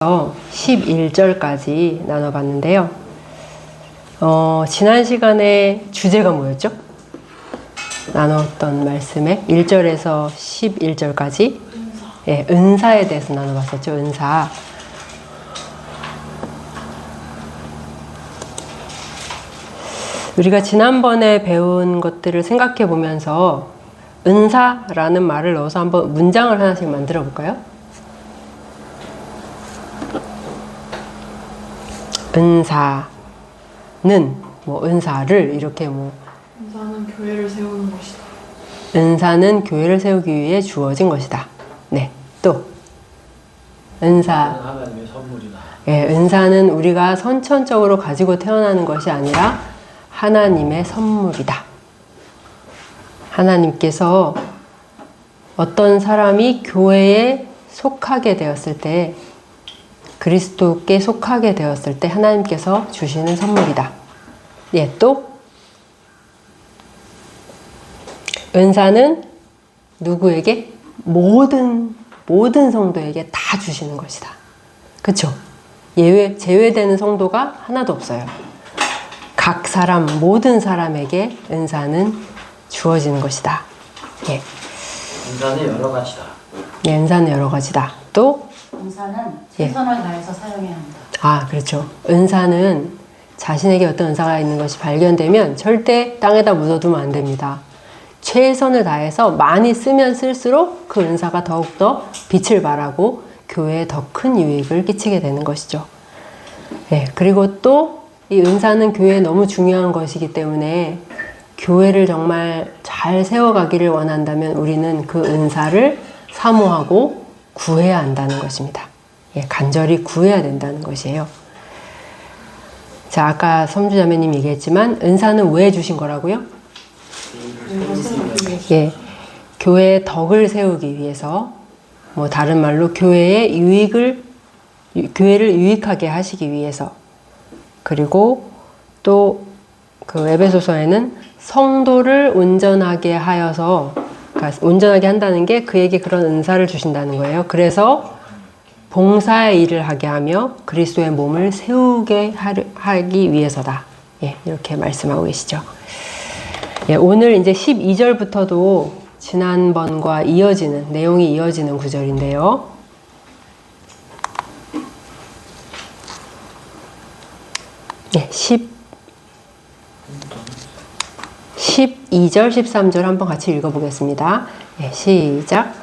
11절까지 나눠봤는데요. 지난 시간에 주제가 뭐였죠? 나눴던 말씀에 1절에서 11절까지 예, 은사에 대해서 나눠봤었죠. 은사. 우리가 지난번에 배운 것들을 생각해 보면서 은사라는 말을 넣어서 한번 문장을 하나씩 만들어 볼까요? 은사는 은사를 이렇게 은사는 교회를 세우는 것이다. 은사는 교회를 세우기 위해 주어진 것이다. 네, 또 은사. 하나님의 선물이다. 예, 은사는 우리가 선천적으로 가지고 태어나는 것이 아니라 하나님의 선물이다. 하나님께서 어떤 사람이 교회에 속하게 되었을 때, 그리스도께 속하게 되었을 때 하나님께서 주시는 선물이다. 예, 또 은사는 누구에게? 모든 성도에게 다 주시는 것이다. 그쵸? 제외되는 성도가 하나도 없어요. 각 사람, 모든 사람에게 은사는 주어지는 것이다. 예. 은사는 여러 가지다. 예, 은사는 여러 가지다. 또 은사는 최선을 다해서 사용해야 합니다. 아, 그렇죠. 은사는 자신에게 어떤 은사가 있는 것이 발견되면 절대 땅에다 묻어두면 안 됩니다. 최선을 다해서 많이 쓰면 쓸수록 그 은사가 더욱더 빛을 발하고 교회에 더 큰 유익을 끼치게 되는 것이죠. 네, 그리고 또 이 은사는 교회에 너무 중요한 것이기 때문에 교회를 정말 잘 세워가기를 원한다면 우리는 그 은사를 사모하고 구해야 한다는 것입니다. 예, 간절히 구해야 된다는 것이에요. 자, 아까 섬주자매님 얘기했지만 은사는 왜 주신 거라고요? 예, 교회의 덕을 세우기 위해서, 다른 말로 교회를 유익하게 하시기 위해서, 그리고 또 그 에베소서에는 성도를 온전하게 하여서, 그러니까 온전하게 한다는 게 그에게 그런 은사를 주신다는 거예요. 그래서 봉사의 일을 하게 하며 그리스도의 몸을 세우게 하기 위해서다. 예, 이렇게 말씀하고 계시죠. 예, 오늘 이제 12절부터도 지난번과 내용이 이어지는 구절인데요. 예, 12절, 13절 한번 같이 읽어보겠습니다. 예, 시작.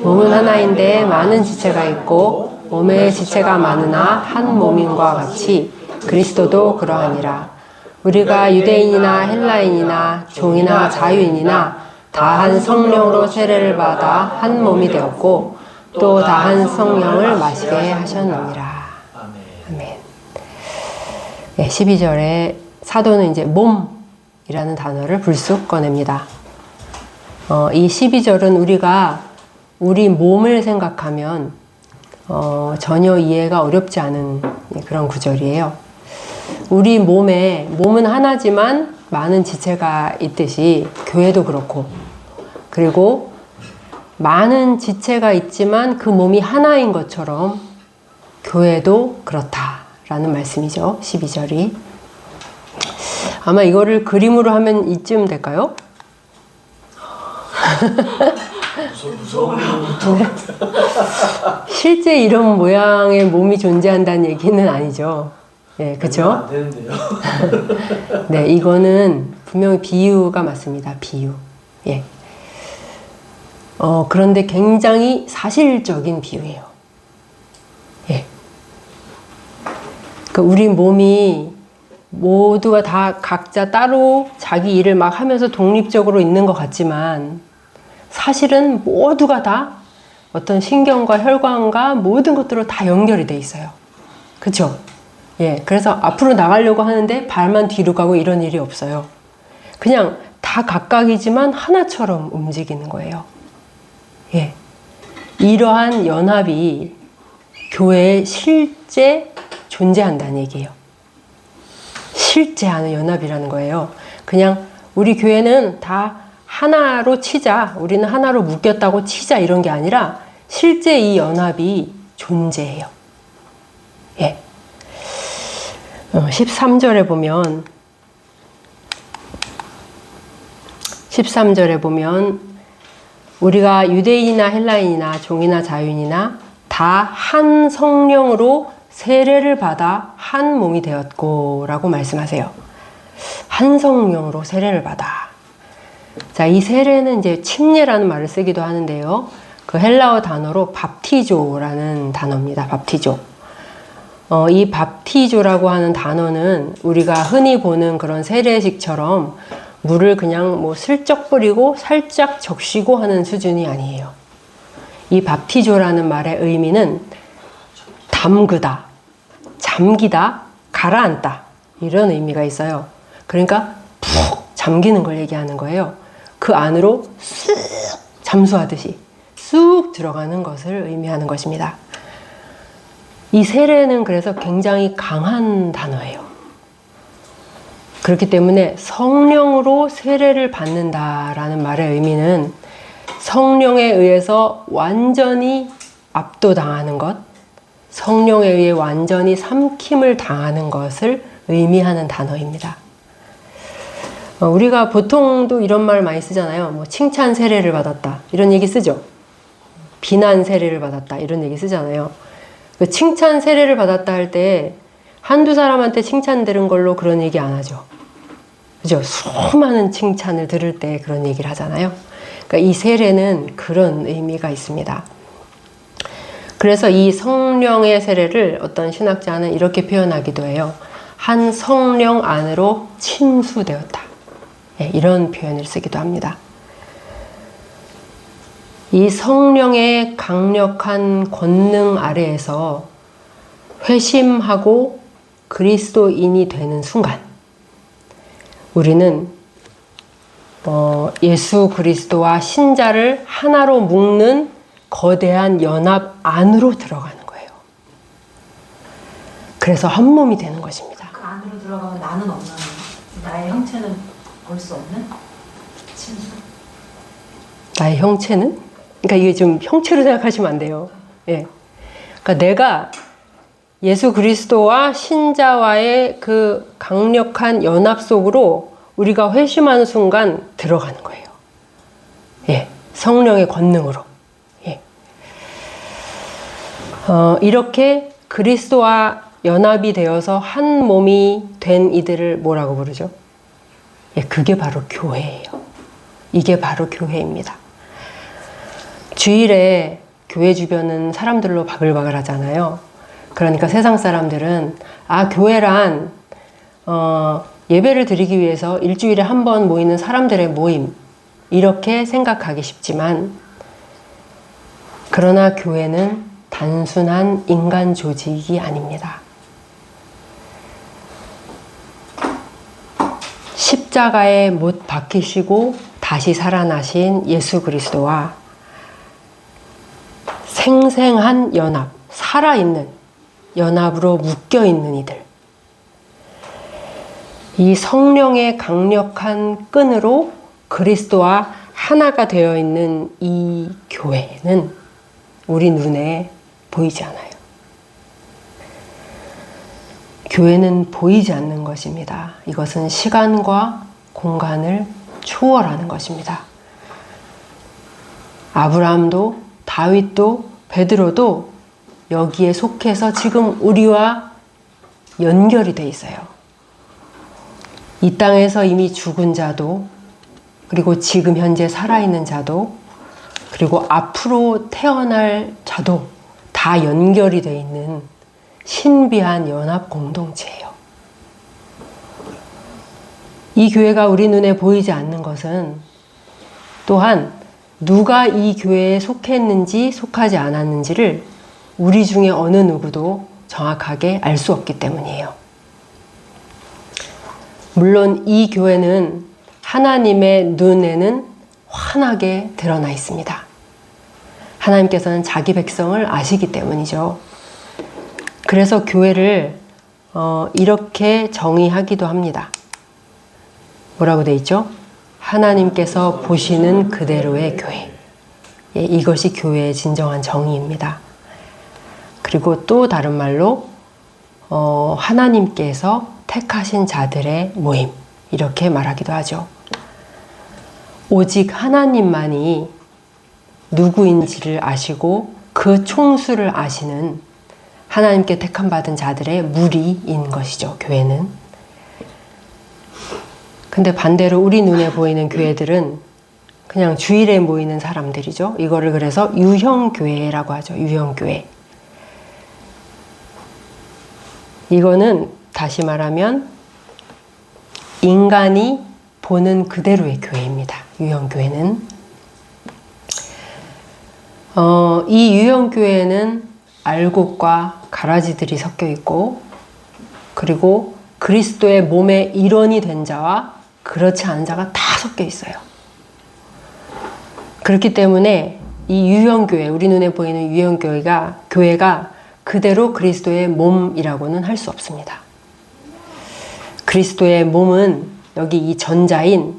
몸은 하나인데 많은 지체가 있고 몸의 지체가 많으나 한 몸인과 같이 그리스도도 그러하니라. 우리가 유대인이나 헬라인이나 종이나 자유인이나 다 한 성령으로 세례를 받아 한 몸이 되었고 또 다 한 성령을 마시게 하셨느니라. 아멘. 네, 12절에 사도는 이제 몸이라는 단어를 불쑥 꺼냅니다. 이 12절은 우리 몸을 생각하면 전혀 이해가 어렵지 않은 그런 구절이에요. 우리 몸은 하나지만 많은 지체가 있듯이 교회도 그렇고, 그리고 많은 지체가 있지만 그 몸이 하나인 것처럼 교회도 그렇다라는 말씀이죠. 12절이. 아마 이거를 그림으로 하면 이쯤 될까요? 무서운 실제 이런 모양의 몸이 존재한다는 얘기는 아니죠. 예, 그쵸? 안 되는데요. 네, 이거는 분명히 비유가 맞습니다. 비유. 예. 그런데 굉장히 사실적인 비유예요. 예. 우리 몸이 모두가 다 각자 따로 자기 일을 막 하면서 독립적으로 있는 것 같지만 사실은 모두가 다 어떤 신경과 혈관과 모든 것들로 다 연결이 돼 있어요. 그쵸? 예, 그래서 앞으로 나가려고 하는데 발만 뒤로 가고 이런 일이 없어요. 그냥 다 각각이지만 하나처럼 움직이는 거예요. 예. 이러한 연합이 교회에 실제 존재한다는 얘기예요. 실제 하는 연합이라는 거예요. 그냥 우리 교회는 다 하나로 치자, 우리는 하나로 묶였다고 치자 이런 게 아니라 실제 이 연합이 존재해요. 13절에 보면 우리가 유대인이나 헬라인이나 종이나 자유인이나 다 한 성령으로 세례를 받아 한 몸이 되었고 라고 말씀하세요. 한 성령으로 세례를 받아. 자, 이 세례는 이제 침례라는 말을 쓰기도 하는데요. 그 헬라어 단어로 밥티조라는 단어입니다. 밥티조. 이 밥티조라고 하는 단어는 우리가 흔히 보는 그런 세례식처럼 물을 그냥 뭐 슬쩍 뿌리고 살짝 적시고 하는 수준이 아니에요. 이 밥티조라는 말의 의미는 담그다, 잠기다, 가라앉다 이런 의미가 있어요. 그러니까 푹 잠기는 걸 얘기하는 거예요. 그 안으로 쑥 잠수하듯이 쑥 들어가는 것을 의미하는 것입니다. 이 세례는 그래서 굉장히 강한 단어예요. 그렇기 때문에 성령으로 세례를 받는다라는 말의 의미는 성령에 의해서 완전히 압도당하는 것, 성령에 의해 완전히 삼킴을 당하는 것을 의미하는 단어입니다. 우리가 보통도 이런 말 많이 쓰잖아요. 뭐 칭찬 세례를 받았다 이런 얘기 쓰죠. 비난 세례를 받았다 이런 얘기 쓰잖아요. 그 칭찬 세례를 받았다 할 때 한두 사람한테 칭찬 들은 걸로 그런 얘기 안 하죠. 그죠? 수많은 칭찬을 들을 때 그런 얘기를 하잖아요. 그러니까 이 세례는 그런 의미가 있습니다. 그래서 이 성령의 세례를 어떤 신학자는 이렇게 표현하기도 해요. 한 성령 안으로 침수되었다. 네, 이런 표현을 쓰기도 합니다. 이 성령의 강력한 권능 아래에서 회심하고 그리스도인이 되는 순간 우리는 예수 그리스도와 신자를 하나로 묶는 거대한 연합 안으로 들어가는 거예요. 그래서 한 몸이 되는 것입니다. 그 안으로 들어가면 나는 없는 나의 형체는 볼 수 없는 침수. 나의 형체는? 그러니까 이게 좀 형체로 생각하시면 안 돼요. 예. 그러니까 내가 예수 그리스도와 신자와의 그 강력한 연합 속으로 우리가 회심하는 순간 들어가는 거예요. 예. 성령의 권능으로. 예. 이렇게 그리스도와 연합이 되어서 한 몸이 된 이들을 뭐라고 부르죠? 예, 그게 바로 교회예요. 이게 바로 교회입니다. 주일에 교회 주변은 사람들로 바글바글 하잖아요. 그러니까 세상 사람들은 교회란 예배를 드리기 위해서 일주일에 한 번 모이는 사람들의 모임 이렇게 생각하기 쉽지만 그러나 교회는 단순한 인간 조직이 아닙니다. 십자가에 못 박히시고 다시 살아나신 예수 그리스도와 생생한 연합, 살아있는 연합으로 묶여있는 이들. 이 성령의 강력한 끈으로 그리스도와 하나가 되어 있는 이 교회는 우리 눈에 보이지 않아요. 교회는 보이지 않는 것입니다. 이것은 시간과 공간을 초월하는 것입니다. 아브라함도 다윗도 베드로도 여기에 속해서 지금 우리와 연결이 돼 있어요. 이 땅에서 이미 죽은 자도 그리고 지금 현재 살아있는 자도 그리고 앞으로 태어날 자도 다 연결이 돼 있는 신비한 연합 공동체예요. 이 교회가 우리 눈에 보이지 않는 것은 또한 누가 이 교회에 속했는지 속하지 않았는지를 우리 중에 어느 누구도 정확하게 알 수 없기 때문이에요. 물론 이 교회는 하나님의 눈에는 환하게 드러나 있습니다. 하나님께서는 자기 백성을 아시기 때문이죠. 그래서 교회를 이렇게 정의하기도 합니다. 뭐라고 돼 있죠? 하나님께서 보시는 그대로의 교회. 예, 이것이 교회의 진정한 정의입니다. 그리고 또 다른 말로 하나님께서 택하신 자들의 모임, 이렇게 말하기도 하죠. 오직 하나님만이 누구인지를 아시고 그 총수를 아시는 하나님께 택함받은 자들의 무리인 것이죠, 교회는. 근데 반대로 우리 눈에 보이는 교회들은 그냥 주일에 모이는 사람들이죠. 이거를 그래서 유형교회라고 하죠. 유형교회. 이거는 다시 말하면 인간이 보는 그대로의 교회입니다. 유형교회는. 이 유형교회는 알곡과 가라지들이 섞여 있고, 그리고 그리스도의 몸의 일원이 된 자와 그렇지 않은 자가 다 섞여 있어요. 그렇기 때문에 이 유형교회, 우리 눈에 보이는 교회가 그대로 그리스도의 몸이라고는 할 수 없습니다. 그리스도의 몸은 여기 이 전자인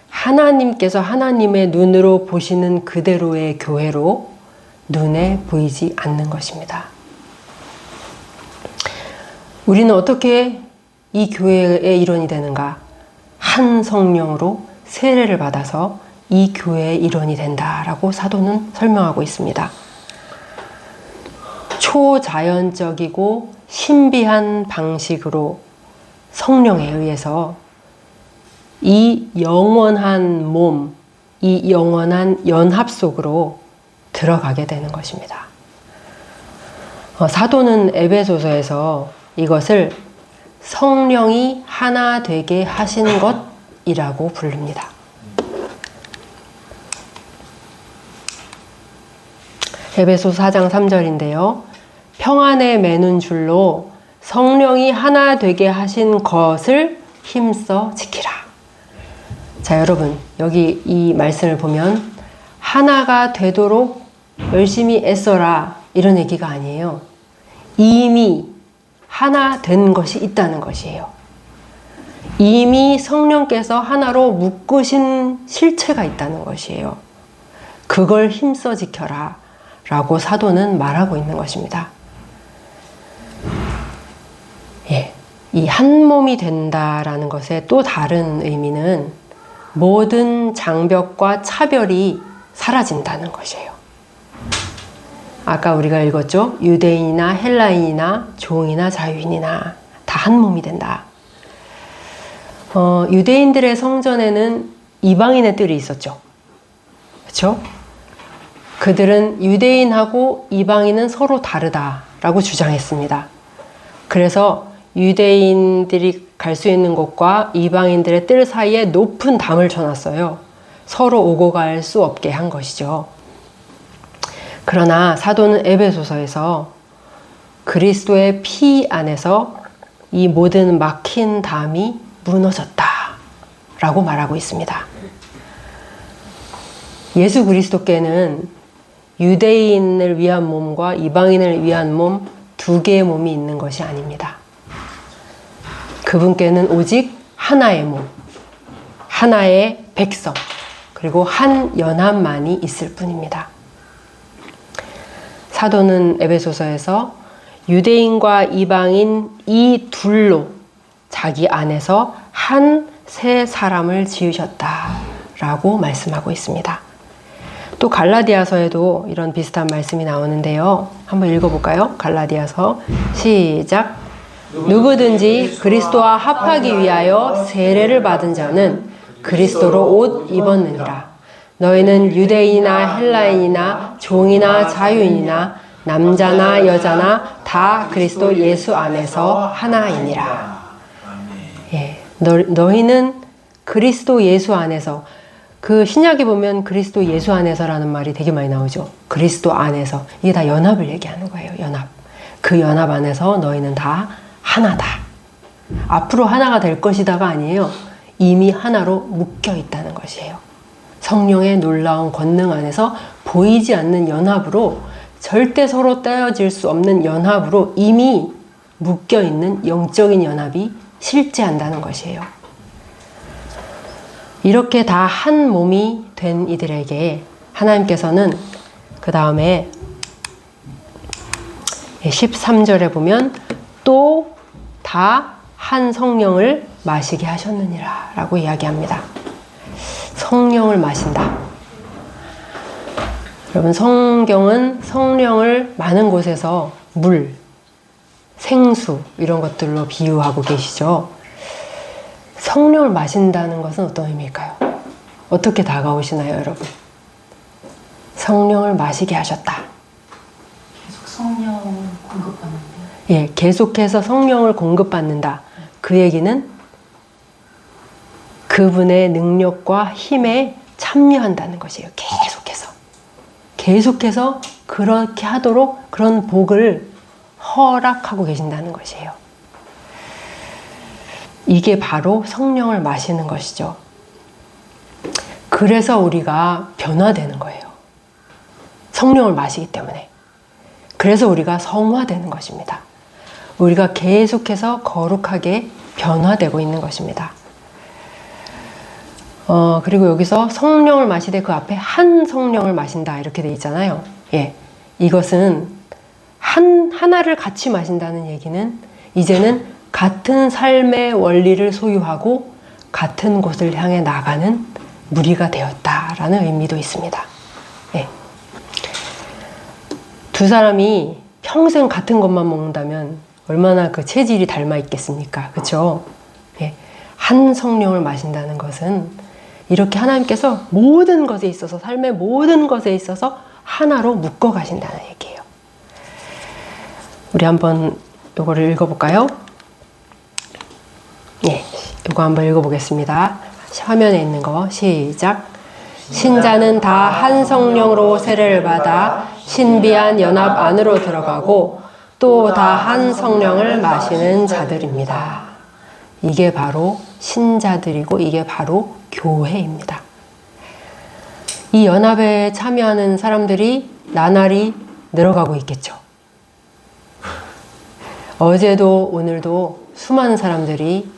하나님께서 하나님의 눈으로 보시는 그대로의 교회로 눈에 보이지 않는 것입니다. 우리는 어떻게 이 교회의 일원이 되는가? 한 성령으로 세례를 받아서 이 교회의 일원이 된다라고 사도는 설명하고 있습니다. 초자연적이고 신비한 방식으로 성령에 의해서 이 영원한 몸, 이 영원한 연합 속으로 들어가게 되는 것입니다. 사도는 에베소서에서 이것을 성령이 하나 되게 하신 것이라고 부릅니다. 에베소 4장 3절인데요. 평안에 매는 줄로 성령이 하나 되게 하신 것을 힘써 지키라. 자, 여러분, 여기 이 말씀을 보면 하나가 되도록 열심히 애써라, 이런 얘기가 아니에요. 이미 하나 된 것이 있다는 것이에요. 이미 성령께서 하나로 묶으신 실체가 있다는 것이에요. 그걸 힘써 지켜라 라고 사도는 말하고 있는 것입니다. 예, 이 한 몸이 된다라는 것의 또 다른 의미는 모든 장벽과 차별이 사라진다는 것이에요. 아까 우리가 읽었죠? 유대인이나 헬라인이나 종이나 자유인이나 다 한 몸이 된다. 유대인들의 성전에는 이방인의 뜰이 있었죠. 그렇죠? 그들은 유대인하고 이방인은 서로 다르다라고 주장했습니다. 그래서 유대인들이 갈 수 있는 곳과 이방인들의 뜰 사이에 높은 담을 쳐놨어요. 서로 오고 갈 수 없게 한 것이죠. 그러나 사도는 에베소서에서 그리스도의 피 안에서 이 모든 막힌 담이 무너졌다라고 말하고 있습니다. 예수 그리스도께는 유대인을 위한 몸과 이방인을 위한 몸, 두 개의 몸이 있는 것이 아닙니다. 그분께는 오직 하나의 몸, 하나의 백성, 그리고 한 연합만이 있을 뿐입니다. 사도는 에베소서에서 유대인과 이방인 이 둘로 자기 안에서 한 새 사람을 지으셨다라고 말씀하고 있습니다. 또 갈라디아서에도 이런 비슷한 말씀이 나오는데요. 한번 읽어볼까요? 갈라디아서 시작. 누구든지 그리스도와 합하기 위하여 세례를 받은 자는 그리스도로 옷 입었느니라. 너희는 유대인이나 헬라인이나 종이나 자유인이나 남자나 여자나 다 그리스도 예수 안에서 하나이니라. 예, 너희는 그리스도 예수 안에서, 그 신약에 보면 그리스도 예수 안에서라는 말이 되게 많이 나오죠. 그리스도 안에서. 이게 다 연합을 얘기하는 거예요. 연합. 그 연합 안에서 너희는 다 하나다. 앞으로 하나가 될 것이다가 아니에요. 이미 하나로 묶여 있다는 것이에요. 성령의 놀라운 권능 안에서 보이지 않는 연합으로, 절대 서로 떼어질 수 없는 연합으로 이미 묶여 있는 영적인 연합이 실제한다는 것이에요. 이렇게 다 한 몸이 된 이들에게 하나님께서는 그 다음에 13절에 보면 또 다 한 성령을 마시게 하셨느니라 라고 이야기합니다. 성령을 마신다. 여러분, 성경은 성령을 많은 곳에서 물, 생수 이런 것들로 비유하고 계시죠. 성령을 마신다는 것은 어떤 의미일까요? 어떻게 다가오시나요, 여러분? 성령을 마시게 하셨다. 계속 성령을 공급받는다. 예, 계속해서 성령을 공급받는다. 그 얘기는 그분의 능력과 힘에 참여한다는 것이에요. 계속해서 그렇게 하도록 그런 복을 허락하고 계신다는 것이에요. 이게 바로 성령을 마시는 것이죠. 그래서 우리가 변화되는 거예요. 성령을 마시기 때문에. 그래서 우리가 성화되는 것입니다. 우리가 계속해서 거룩하게 변화되고 있는 것입니다. 그리고 여기서 성령을 마시되 그 앞에 한 성령을 마신다 이렇게 돼 있잖아요. 예, 이것은 하나를 같이 마신다는 얘기는 이제는 같은 삶의 원리를 소유하고 같은 곳을 향해 나가는 무리가 되었다라는 의미도 있습니다. 예. 두 사람이 평생 같은 것만 먹는다면 얼마나 그 체질이 닮아 있겠습니까? 그렇죠? 예. 한 성령을 마신다는 것은 이렇게 하나님께서 모든 것에 있어서, 삶의 모든 것에 있어서 하나로 묶어 가신다는 얘기예요. 우리 한번 요거를 읽어볼까요? 예, 요거 한번 읽어보겠습니다. 화면에 있는 거 시작. 신자는 다 한 성령으로 세례를 받아 신비한 연합 안으로 들어가고 또 다 한 성령을 마시는 자들입니다. 이게 바로 신자들이고 이게 바로 교회입니다. 이 연합에 참여하는 사람들이 나날이 늘어가고 있겠죠. 어제도 오늘도 수많은 사람들이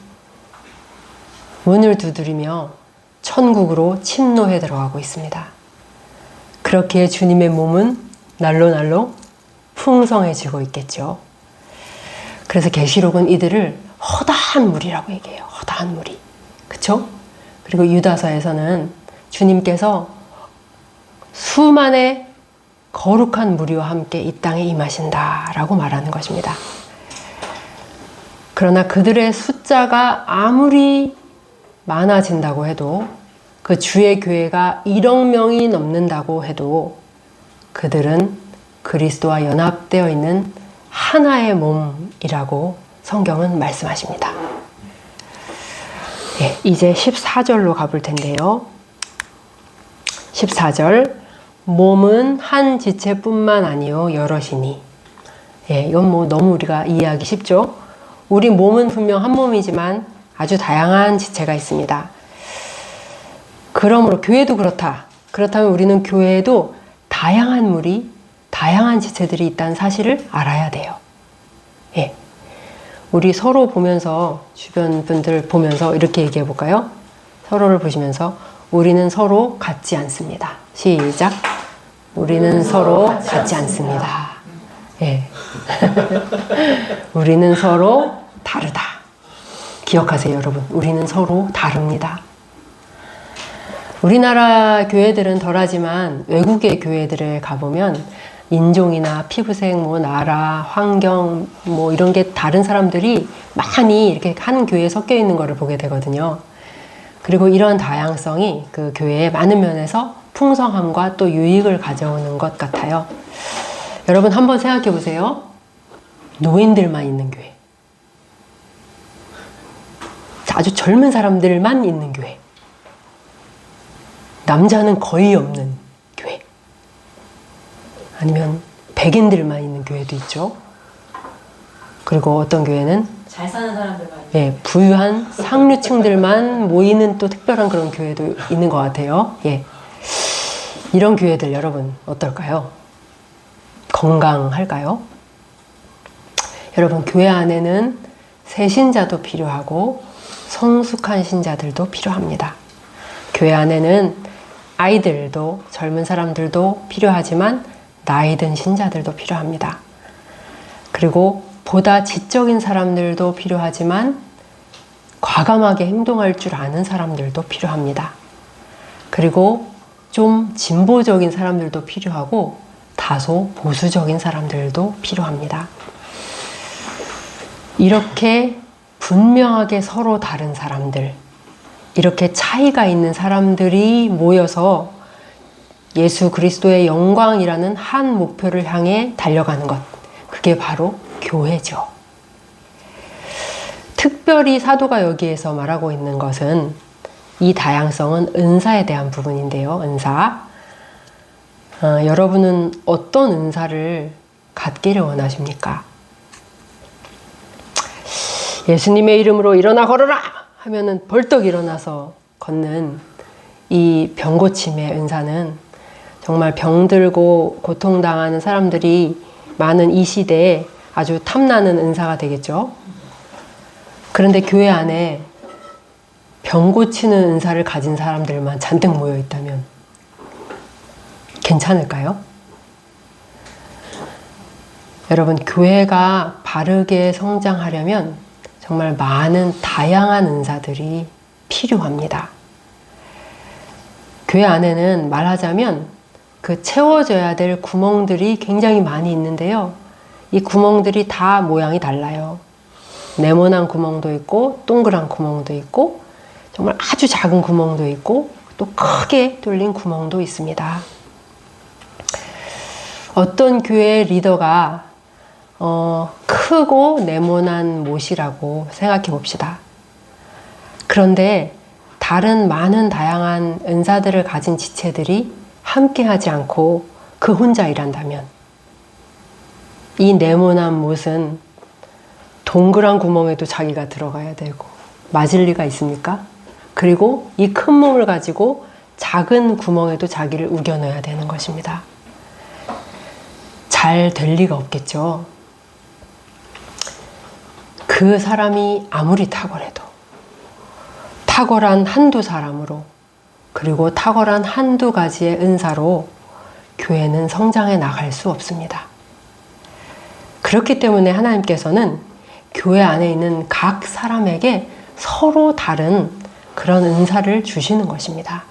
문을 두드리며 천국으로 침노해 들어가고 있습니다. 그렇게 주님의 몸은 날로 날로 풍성해지고 있겠죠. 그래서 계시록은 이들을 허다한 무리라고 얘기해요. 허다한 무리. 그쵸? 그리고 유다서에서는 주님께서 수만의 거룩한 무리와 함께 이 땅에 임하신다라고 말하는 것입니다. 그러나 그들의 숫자가 아무리 많아진다고 해도 그 주의 교회가 1억 명이 넘는다고 해도 그들은 그리스도와 연합되어 있는 하나의 몸이라고 성경은 말씀하십니다. 예, 이제 14절로 가볼 텐데요. 14절 몸은 한 지체뿐만 아니요 여럿이니. 예, 이건 뭐 너무 우리가 이해하기 쉽죠. 우리 몸은 분명 한 몸이지만 아주 다양한 지체가 있습니다. 그러므로 교회도 그렇다. 그렇다면 우리는 교회에도 다양한 무리, 다양한 지체들이 있다는 사실을 알아야 돼요. 예. 우리 서로 보면서, 주변 분들 보면서 이렇게 얘기해 볼까요? 서로를 보시면서 우리는 서로 같지 않습니다. 시작. 우리는 서로 같지 않습니다. 예. 우리는 서로 다르다. 기억하세요, 여러분. 우리는 서로 다릅니다. 우리나라 교회들은 덜하지만 외국의 교회들에 가보면 인종이나 피부색, 뭐 나라, 환경, 뭐 이런 게 다른 사람들이 많이 이렇게 한 교회에 섞여 있는 것을 보게 되거든요. 그리고 이런 다양성이 그 교회의 많은 면에서 풍성함과 또 유익을 가져오는 것 같아요. 여러분 한번 생각해 보세요. 노인들만 있는 교회. 아주 젊은 사람들만 있는 교회. 남자는 거의 없는 교회. 아니면 백인들만 있는 교회도 있죠. 그리고 어떤 교회는 잘 사는 사람들만 예, 부유한 상류층들만 모이는 또 특별한 그런 교회도 있는 것 같아요. 예. 이런 교회들 여러분 어떨까요? 건강할까요? 여러분 교회 안에는 새 신자도 필요하고 성숙한 신자들도 필요합니다. 교회 안에는 아이들도 젊은 사람들도 필요하지만 나이 든 신자들도 필요합니다. 그리고 보다 지적인 사람들도 필요하지만 과감하게 행동할 줄 아는 사람들도 필요합니다. 그리고 좀 진보적인 사람들도 필요하고 다소 보수적인 사람들도 필요합니다. 이렇게 분명하게 서로 다른 사람들, 이렇게 차이가 있는 사람들이 모여서 예수 그리스도의 영광이라는 한 목표를 향해 달려가는 것, 그게 바로 교회죠. 특별히 사도가 여기에서 말하고 있는 것은 이 다양성은 은사에 대한 부분인데요. 은사. 여러분은 어떤 은사를 갖기를 원하십니까? 예수님의 이름으로 일어나 걸어라! 하면은 벌떡 일어나서 걷는 이 병고침의 은사는 정말 병들고 고통당하는 사람들이 많은 이 시대에 아주 탐나는 은사가 되겠죠. 그런데 교회 안에 병 고치는 은사를 가진 사람들만 잔뜩 모여 있다면 괜찮을까요? 여러분, 교회가 바르게 성장하려면 정말 많은 다양한 은사들이 필요합니다. 교회 안에는 말하자면 그 채워져야 될 구멍들이 굉장히 많이 있는데요. 이 구멍들이 다 모양이 달라요. 네모난 구멍도 있고 동그란 구멍도 있고 정말 아주 작은 구멍도 있고 또 크게 뚫린 구멍도 있습니다. 어떤 교회의 리더가 크고 네모난 못이라고 생각해 봅시다. 그런데 다른 많은 다양한 은사들을 가진 지체들이 함께 하지 않고 그 혼자 일한다면 이 네모난 못은 동그란 구멍에도 자기가 들어가야 되고 맞을 리가 있습니까? 그리고 이 큰 몸을 가지고 작은 구멍에도 자기를 우겨 넣어야 되는 것입니다. 잘 될 리가 없겠죠. 그 사람이 아무리 탁월해도 탁월한 한두 사람으로 그리고 탁월한 한두 가지의 은사로 교회는 성장해 나갈 수 없습니다. 그렇기 때문에 하나님께서는 교회 안에 있는 각 사람에게 서로 다른 그런 은사를 주시는 것입니다.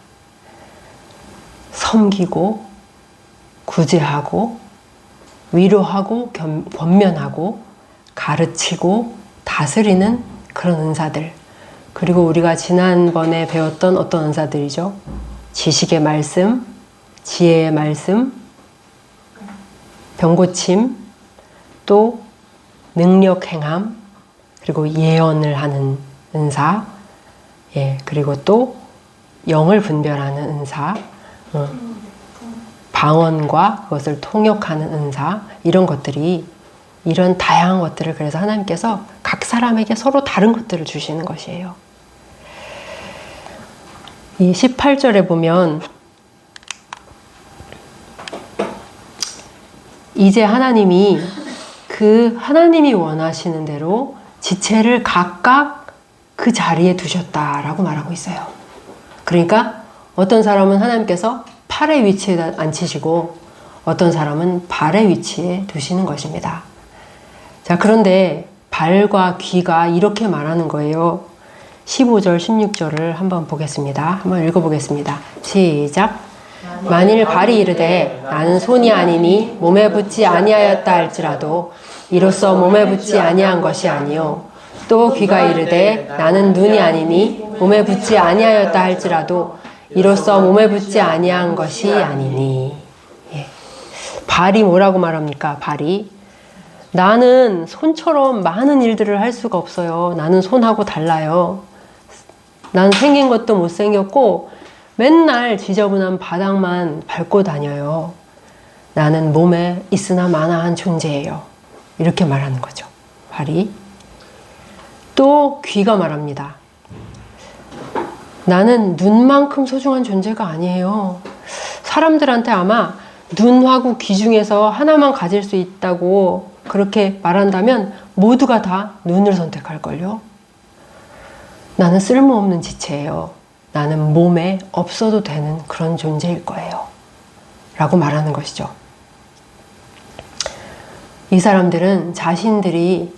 섬기고 구제하고 위로하고 권면하고 가르치고 다스리는 그런 은사들, 그리고 우리가 지난번에 배웠던 어떤 은사들이죠? 지식의 말씀, 지혜의 말씀, 병고침, 또 능력 행함, 그리고 예언을 하는 은사, 그리고 또 영을 분별하는 은사, 방언과 그것을 통역하는 은사, 이런 것들이, 이런 다양한 것들을 그래서 하나님께서 각 사람에게 서로 다른 것들을 주시는 것이에요. 이 18절에 보면 이제 하나님이 하나님이 원하시는 대로 지체를 각각 그 자리에 두셨다라고 말하고 있어요. 그러니까 어떤 사람은 하나님께서 팔의 위치에 앉히시고 어떤 사람은 발의 위치에 두시는 것입니다. 자, 그런데 발과 귀가 이렇게 말하는 거예요. 15절, 16절을 한번 보겠습니다. 한번 읽어보겠습니다. 시작. 만일 발이 이르되 나는 손이 아니니 몸에 붙지 아니하였다 할지라도 이로써 몸에 붙지 아니한 것이 아니요 또 귀가 이르되 나는 눈이 아니니 몸에 붙지 아니하였다 할지라도 이로써 몸에 붙지 아니한 것이 아니니. 발이 뭐라고 말합니까? 발이 나는 손처럼 많은 일들을 할 수가 없어요. 나는 손하고 달라요. 난 생긴 것도 못생겼고 맨날 지저분한 바닥만 밟고 다녀요. 나는 몸에 있으나 마나한 존재예요. 이렇게 말하는 거죠. 발이. 또 귀가 말합니다. 나는 눈만큼 소중한 존재가 아니에요. 사람들한테 아마 눈하고 귀 중에서 하나만 가질 수 있다고 그렇게 말한다면 모두가 다 눈을 선택할걸요. 나는 쓸모없는 지체예요. 나는 몸에 없어도 되는 그런 존재일 거예요. 라고 말하는 것이죠. 이 사람들은 자신들이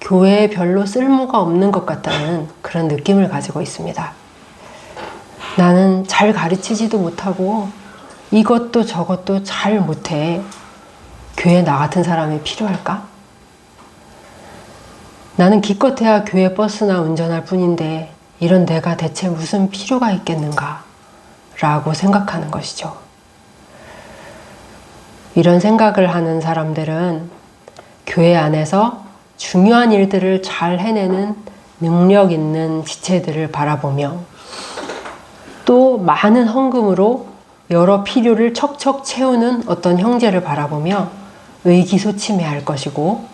교회에 별로 쓸모가 없는 것 같다는 그런 느낌을 가지고 있습니다. 나는 잘 가르치지도 못하고 이것도 저것도 잘 못해. 교회에 나 같은 사람이 필요할까? 나는 기껏해야 교회 버스나 운전할 뿐인데 이런 내가 대체 무슨 필요가 있겠는가? 라고 생각하는 것이죠. 이런 생각을 하는 사람들은 교회 안에서 중요한 일들을 잘 해내는 능력 있는 지체들을 바라보며 또 많은 헌금으로 여러 필요를 척척 채우는 어떤 형제를 바라보며 의기소침해할 것이고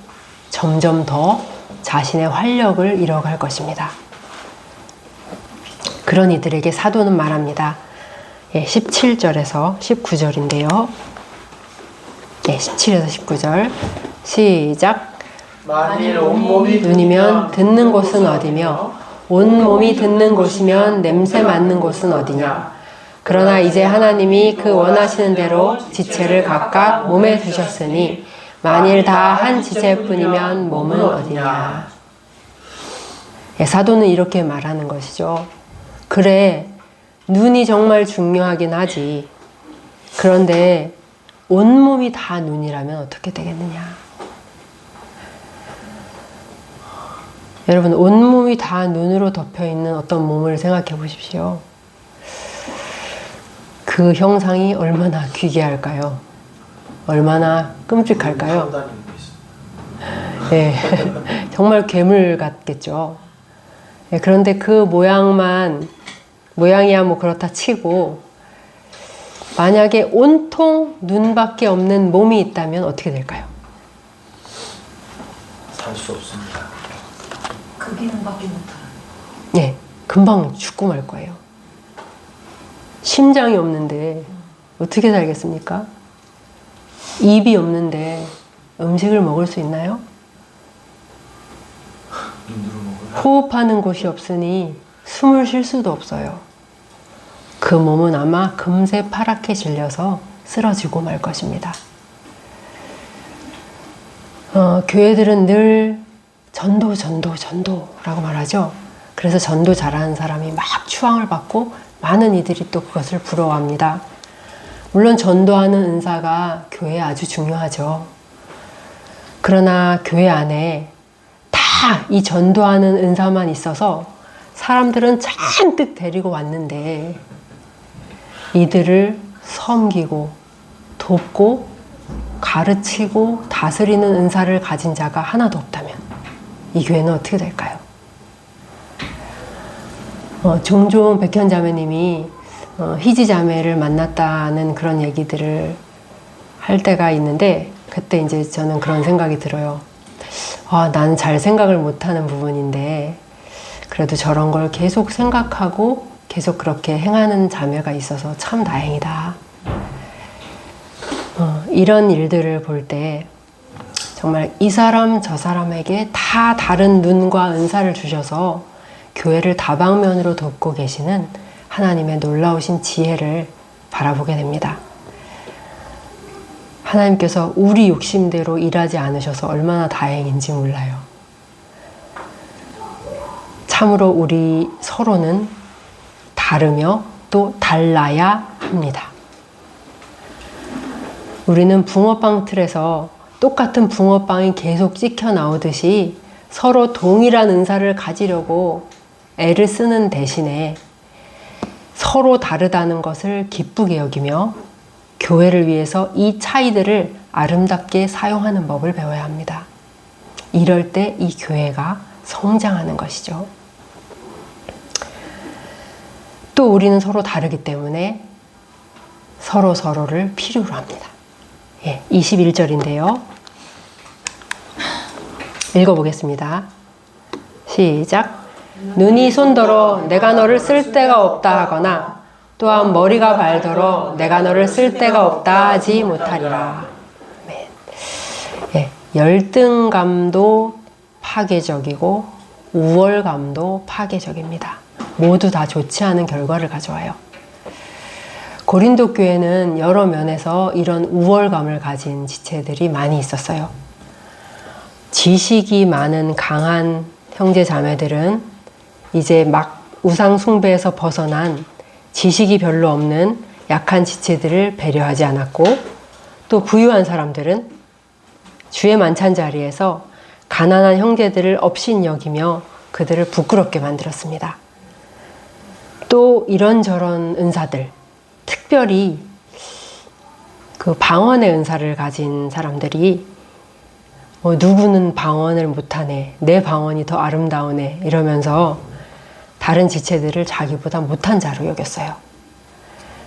점점 더 자신의 활력을 잃어갈 것입니다. 그런 이들에게 사도는 말합니다. 17절에서 19절인데요. 17에서 19절 시작. 만일 온몸이 눈이면 듣는 곳은 어디며 온몸이 듣는 곳이면 냄새 맡는 곳은 어디냐. 그러나 이제 하나님이 그 원하시는 대로 지체를 각각 몸에 두셨으니 만일 다 한 지체뿐이면 몸은 어디냐. 사도는 이렇게 말하는 것이죠. 그래, 눈이 정말 중요하긴 하지. 그런데 온몸이 다 눈이라면 어떻게 되겠느냐. 여러분, 온몸이 다 눈으로 덮여있는 어떤 몸을 생각해 보십시오. 그 형상이 얼마나 귀괴할까요? 얼마나 끔찍할까요? 네, 정말 괴물 같겠죠. 네, 그런데 그 모양이야 뭐 그렇다 치고 만약에 온통 눈밖에 없는 몸이 있다면 어떻게 될까요? 살 수 없습니다. 그 기능밖에 못하는. 네, 금방 죽고 말 거예요. 심장이 없는데 어떻게 살겠습니까? 입이 없는데 음식을 먹을 수 있나요? 눈으로 먹어요. 호흡하는 곳이 없으니 숨을 쉴 수도 없어요. 그 몸은 아마 금세 파랗게 질려서 쓰러지고 말 것입니다. 교회들은 늘 전도라고 말하죠. 그래서 전도 잘하는 사람이 막 추앙을 받고 많은 이들이 또 그것을 부러워합니다. 물론 전도하는 은사가 교회에 아주 중요하죠. 그러나 교회 안에 다 이 전도하는 은사만 있어서 사람들은 잔뜩 데리고 왔는데 이들을 섬기고 돕고 가르치고 다스리는 은사를 가진 자가 하나도 없다면 이 교회는 어떻게 될까요? 종종 백현 자매님이 희지 자매를 만났다는 그런 얘기들을 할 때가 있는데 그때 이제 저는 그런 생각이 들어요. 나는 잘 생각을 못하는 부분인데 그래도 저런 걸 계속 생각하고 계속 그렇게 행하는 자매가 있어서 참 다행이다. 이런 일들을 볼 때 정말 이 사람 저 사람에게 다 다른 눈과 은사를 주셔서 교회를 다방면으로 돕고 계시는 하나님의 놀라우신 지혜를 바라보게 됩니다. 하나님께서 우리 욕심대로 일하지 않으셔서 얼마나 다행인지 몰라요. 참으로 우리 서로는 다르며 또 달라야 합니다. 우리는 붕어빵 틀에서 똑같은 붕어빵이 계속 찍혀 나오듯이 서로 동일한 은사를 가지려고 애를 쓰는 대신에 서로 다르다는 것을 기쁘게 여기며 교회를 위해서 이 차이들을 아름답게 사용하는 법을 배워야 합니다. 이럴 때 이 교회가 성장하는 것이죠. 또 우리는 서로 다르기 때문에 서로를 필요로 합니다. 21절인데요. 읽어보겠습니다. 시작. 눈이 손더러 내가 너를 쓸 데가 없다 하거나 또한 머리가 발더러 내가 너를 쓸 데가 없다 하지 못하리라. 열등감도 파괴적이고 우월감도 파괴적입니다. 모두 다 좋지 않은 결과를 가져와요. 고린도 교회는 여러 면에서 이런 우월감을 가진 지체들이 많이 있었어요. 지식이 많은 강한 형제 자매들은 이제 막 우상 숭배에서 벗어난 지식이 별로 없는 약한 지체들을 배려하지 않았고, 또 부유한 사람들은 주의 만찬 자리에서 가난한 형제들을 업신여기며 그들을 부끄럽게 만들었습니다. 또 이런저런 은사들, 특별히 그 방언의 은사를 가진 사람들이 누구는 방언을 못하네, 내 방언이 더 아름다우네 이러면서 다른 지체들을 자기보다 못한 자로 여겼어요.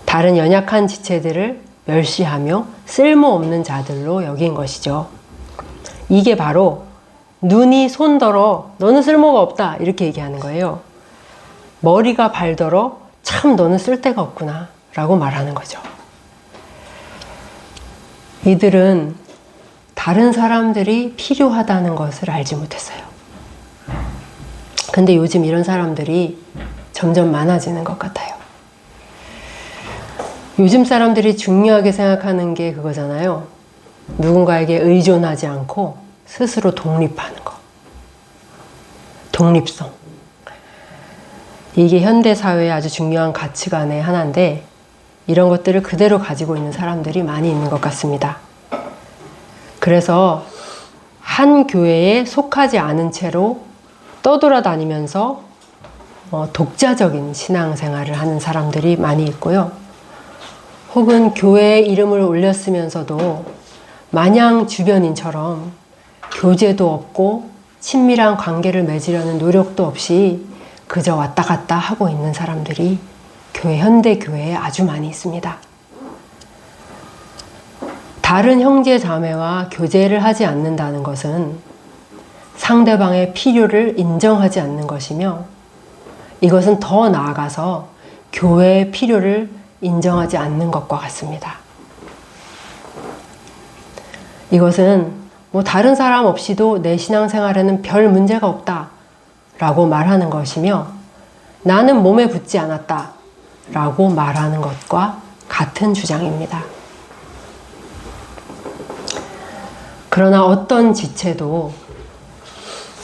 다른 연약한 지체들을 멸시하며 쓸모없는 자들로 여긴 것이죠. 이게 바로 눈이 손더러 너는 쓸모가 없다 이렇게 얘기하는 거예요. 머리가 발더러 참 너는 쓸데가 없구나 라고 말하는 거죠. 이들은 다른 사람들이 필요하다는 것을 알지 못했어요. 근데 요즘 이런 사람들이 점점 많아지는 것 같아요. 요즘 사람들이 중요하게 생각하는 게 그거잖아요. 누군가에게 의존하지 않고 스스로 독립하는 거. 독립성. 이게 현대사회의 아주 중요한 가치관의 하나인데, 이런 것들을 그대로 가지고 있는 사람들이 많이 있는 것 같습니다. 그래서 한 교회에 속하지 않은 채로 떠돌아다니면서 독자적인 신앙생활을 하는 사람들이 많이 있고요. 혹은 교회의 이름을 올렸으면서도 마냥 주변인처럼 교제도 없고 친밀한 관계를 맺으려는 노력도 없이 그저 왔다 갔다 하고 있는 사람들이 현대 교회에 아주 많이 있습니다. 다른 형제 자매와 교제를 하지 않는다는 것은 상대방의 필요를 인정하지 않는 것이며, 이것은 더 나아가서 교회의 필요를 인정하지 않는 것과 같습니다. 이것은 다른 사람 없이도 내 신앙생활에는 별 문제가 없다 라고 말하는 것이며, 나는 몸에 붙지 않았다 라고 말하는 것과 같은 주장입니다. 그러나 어떤 지체도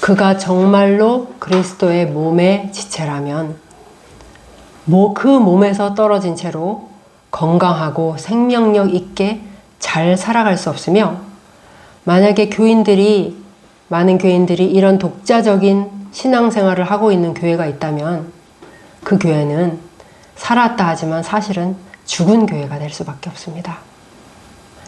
그가 정말로 그리스도의 몸의 지체라면 그 몸에서 떨어진 채로 건강하고 생명력 있게 잘 살아갈 수 없으며, 만약에 많은 교인들이 이런 독자적인 신앙생활을 하고 있는 교회가 있다면 그 교회는 살았다 하지만 사실은 죽은 교회가 될 수밖에 없습니다.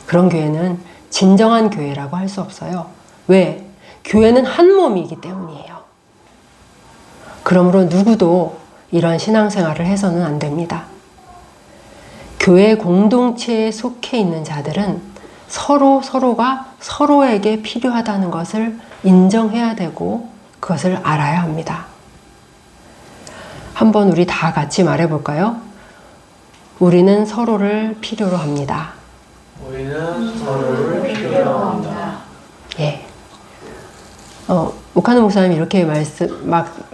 그런 교회는 진정한 교회라고 할 수 없어요. 왜? 교회는 한 몸이기 때문이에요. 그러므로 누구도 이런 신앙생활을 해서는 안 됩니다. 교회 공동체에 속해 있는 자들은 서로가 서로에게 필요하다는 것을 인정해야 되고 그것을 알아야 합니다. 한번 우리 다 같이 말해볼까요? 우리는 서로를 필요로 합니다. 우리는 서로를 필요로 합니다. 예. 오카노 목사님이 이렇게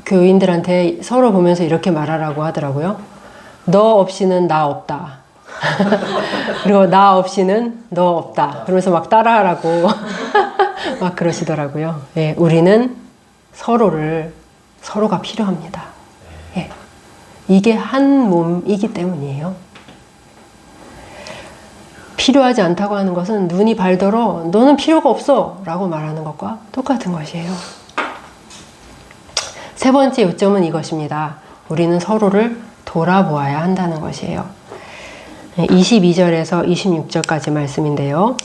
교인들한테 서로 보면서 이렇게 말하라고 하더라고요. 너 없이는 나 없다. 그리고 나 없이는 너 없다. 그러면서 막 따라하라고 막 그러시더라고요. 예, 우리는 서로가 필요합니다. 예. 이게 한 몸이기 때문이에요. 필요하지 않다고 하는 것은 눈이 발더러 너는 필요가 없어 라고 말하는 것과 똑같은 것이에요. 세 번째 요점은 이것입니다. 우리는 서로를 돌아보아야 한다는 것이에요. 22절에서 26절까지 말씀인데요.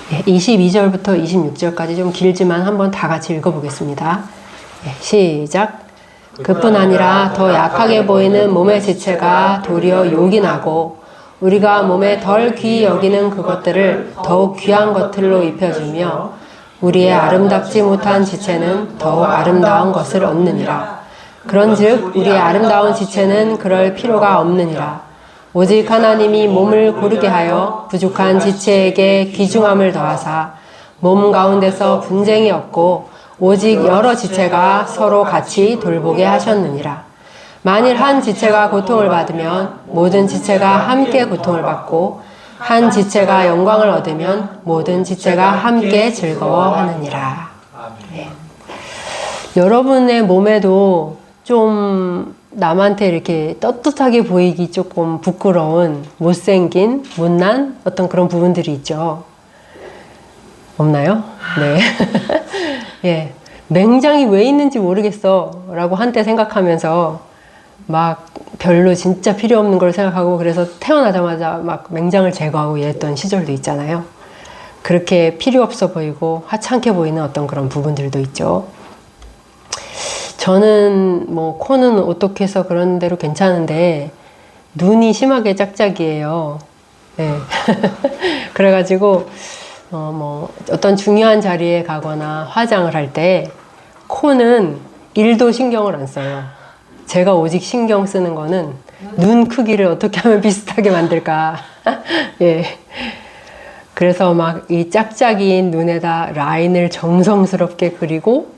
22절부터 26절까지 좀 길지만 한번 다 같이 읽어보겠습니다. 시작. 그뿐 아니라 더 약하게 보이는 몸의 지체가 도리어 요긴하고 우리가 몸에 덜 귀히 여기는 그것들을 더욱 귀한 것들로 입혀주며 우리의 아름답지 못한 지체는 더욱 아름다운 것을 얻느니라. 그런즉 우리의 아름다운 지체는 그럴 필요가 없느니라. 오직 하나님이 몸을 고르게 하여 부족한 지체에게 귀중함을 더하사 몸 가운데서 분쟁이 없고 오직 여러 지체가 서로 같이 돌보게 하셨느니라. 만일 한 지체가 고통을 받으면 모든 지체가 함께 고통을 받고 한 지체가 영광을 얻으면 모든 지체가 함께 즐거워하느니라. 네. 여러분의 몸에도 좀 남한테 이렇게 떳떳하게 보이기 조금 부끄러운 못생긴 못난 어떤 그런 부분들이 있죠. 없나요? 네. 예. 맹장이 왜 있는지 모르겠어 라고 한때 생각하면서 막 별로 진짜 필요 없는 걸 생각하고 그래서 태어나자마자 막 맹장을 제거하고 이랬던 시절도 있잖아요. 그렇게 필요 없어 보이고 하찮게 보이는 어떤 그런 부분들도 있죠. 저는 뭐 코는 어떻게 해서 그런 대로 괜찮은데 눈이 심하게 짝짝이에요. 네. 그래가지고 뭐 어떤 중요한 자리에 가거나 화장을 할 때 코는 1도 신경을 안 써요. 제가 오직 신경 쓰는 거는 눈 크기를 어떻게 하면 비슷하게 만들까. 예. 그래서 막 이 짝짝이인 눈에다 라인을 정성스럽게 그리고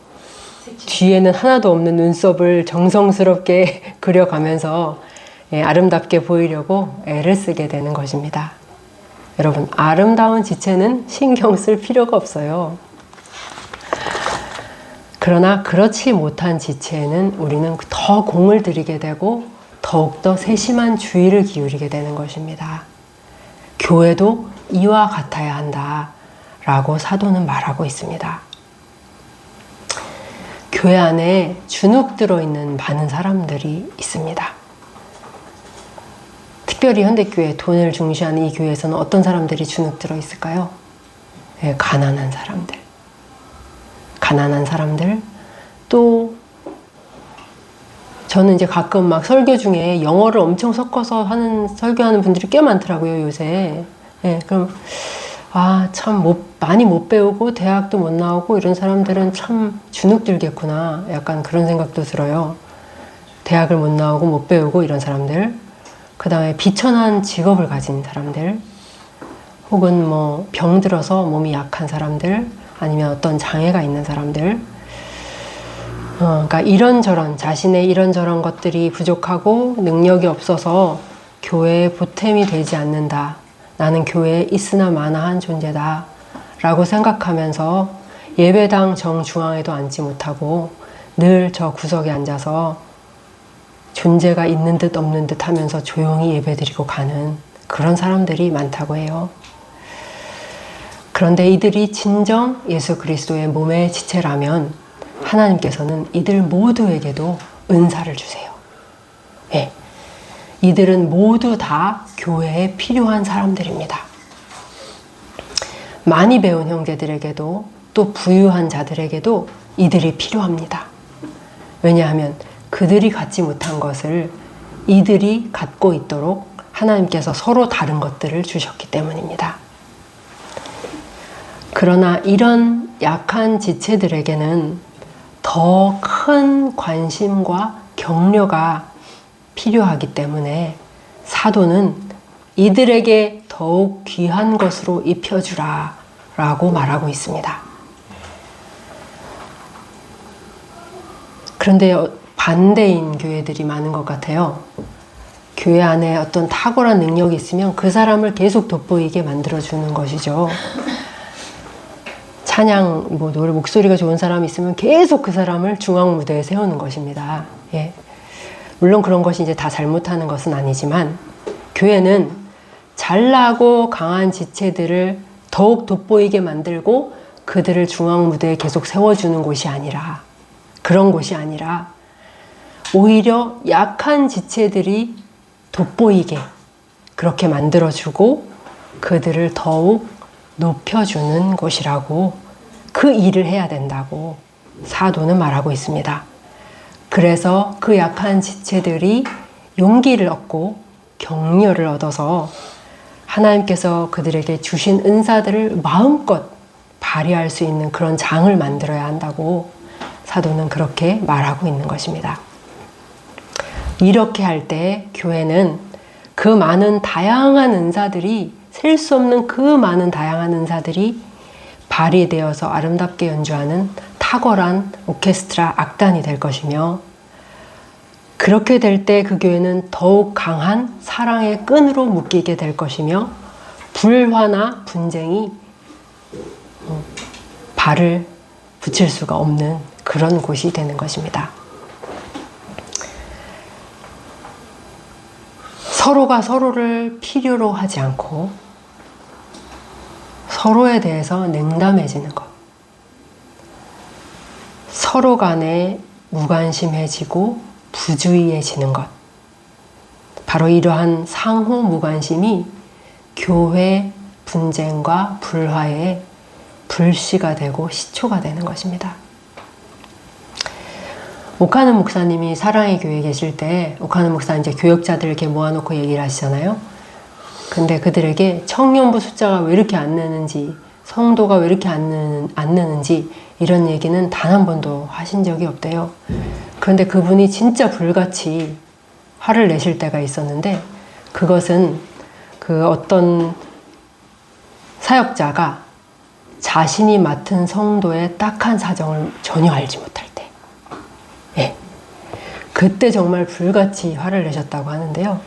뒤에는 하나도 없는 눈썹을 정성스럽게 그려가면서 예, 아름답게 보이려고 애를 쓰게 되는 것입니다. 여러분, 아름다운 지체는 신경 쓸 필요가 없어요. 그러나 그렇지 못한 지체에는 우리는 더 공을 들이게 되고 더욱더 세심한 주의를 기울이게 되는 것입니다. 교회도 이와 같아야 한다라고 사도는 말하고 있습니다. 교회 안에 주눅 들어있는 많은 사람들이 있습니다. 특별히 현대교회, 돈을 중시하는 이 교회에서는 어떤 사람들이 주눅 들어 있을까요? 네, 가난한 사람들. 가난한 사람들. 또 저는 이제 가끔 막 설교 중에 영어를 엄청 섞어서 설교하는 분들이 꽤 많더라고요, 요새. 네, 그럼 참 많이 못 배우고 대학도 못 나오고 이런 사람들은 참 주눅 들겠구나. 약간 그런 생각도 들어요. 대학을 못 나오고 못 배우고 이런 사람들. 그 다음에 비천한 직업을 가진 사람들. 혹은 뭐 병들어서 몸이 약한 사람들. 아니면 어떤 장애가 있는 사람들. 그러니까 이런저런 자신의 이런저런 것들이 부족하고 능력이 없어서 교회에 보탬이 되지 않는다. 나는 교회에 있으나 마나한 존재다 라고 생각하면서 예배당 정중앙에도 앉지 못하고 늘 저 구석에 앉아서 존재가 있는 듯 없는 듯 하면서 조용히 예배드리고 가는 그런 사람들이 많다고 해요. 그런데 이들이 진정 예수 그리스도의 몸의 지체라면 하나님께서는 이들 모두에게도 은사를 주세요. 네. 이들은 모두 다 교회에 필요한 사람들입니다. 많이 배운 형제들에게도 또 부유한 자들에게도 이들이 필요합니다. 왜냐하면 그들이 갖지 못한 것을 이들이 갖고 있도록 하나님께서 서로 다른 것들을 주셨기 때문입니다. 그러나 이런 약한 지체들에게는 더 큰 관심과 격려가 필요하기 때문에 사도는 이들에게 더욱 귀한 것으로 입혀주라 라고 말하고 있습니다. 그런데 반대인 교회들이 많은 것 같아요. 교회 안에 어떤 탁월한 능력이 있으면 그 사람을 계속 돋보이게 만들어주는 것이죠. 찬양, 노래 목소리가 좋은 사람이 있으면 계속 그 사람을 중앙 무대에 세우는 것입니다. 예. 물론 그런 것이 이제 다 잘못하는 것은 아니지만 교회는 잘나고 강한 지체들을 더욱 돋보이게 만들고 그들을 중앙 무대에 계속 세워주는 곳이 아니라 그런 곳이 아니라 오히려 약한 지체들이 돋보이게 그렇게 만들어주고 그들을 더욱 높여주는 곳이라고 그 일을 해야 된다고 사도는 말하고 있습니다. 그래서 그 약한 지체들이 용기를 얻고 격려를 얻어서 하나님께서 그들에게 주신 은사들을 마음껏 발휘할 수 있는 그런 장을 만들어야 한다고 사도는 그렇게 말하고 있는 것입니다. 이렇게 할 때 교회는 그 많은 다양한 은사들이 셀 수 없는 그 많은 다양한 은사들이 발휘되어서 아름답게 연주하는 탁월한 오케스트라 악단이 될 것이며 그렇게 될 때 그 교회는 더욱 강한 사랑의 끈으로 묶이게 될 것이며 불화나 분쟁이 발을 붙일 수가 없는 그런 곳이 되는 것입니다. 서로가 서로를 필요로 하지 않고 서로에 대해서 냉담해지는 것. 서로 간에 무관심해지고 부주의해지는 것. 바로 이러한 상호 무관심이 교회 분쟁과 불화의 불씨가 되고 시초가 되는 것입니다. 오카는 목사님이 사랑의 교회에 계실 때 오카는 목사는 이제 교역자들 이렇게 모아놓고 얘기를 하시잖아요. 근데 그들에게 청년부 숫자가 왜 이렇게 안 느는지, 성도가 왜 이렇게 안 느는지 이런 얘기는 단 한 번도 하신 적이 없대요. 그런데 그분이 진짜 불같이 화를 내실 때가 있었는데, 그것은 그 어떤 사역자가 자신이 맡은 성도의 딱한 사정을 전혀 알지 못할 때, 예, 그때 정말 불같이 화를 내셨다고 하는데요.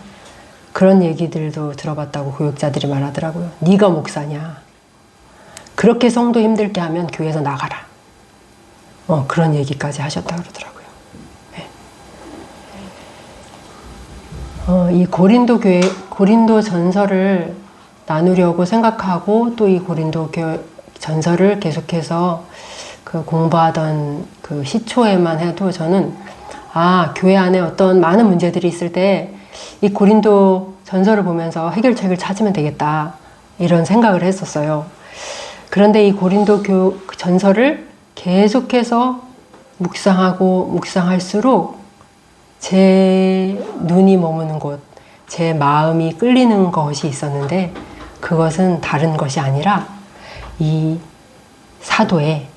그런 얘기들도 들어봤다고 교육자들이 말하더라고요. 네가 목사냐, 그렇게 성도 힘들게 하면 교회에서 나가라, 그런 얘기까지 하셨다고 그러더라고요. 예. 이 고린도 전설을 나누려고 생각하고 또 이 고린도 전설을 계속해서 그 공부하던 그 시초에만 해도 저는 교회 안에 어떤 많은 문제들이 있을 때 이 고린도 전설을 보면서 해결책을 찾으면 되겠다, 이런 생각을 했었어요. 그런데 이 고린도 전설을 계속해서 묵상할수록 제 눈이 머무는 곳, 제 마음이 끌리는 것이 있었는데, 그것은 다른 것이 아니라 이 사도의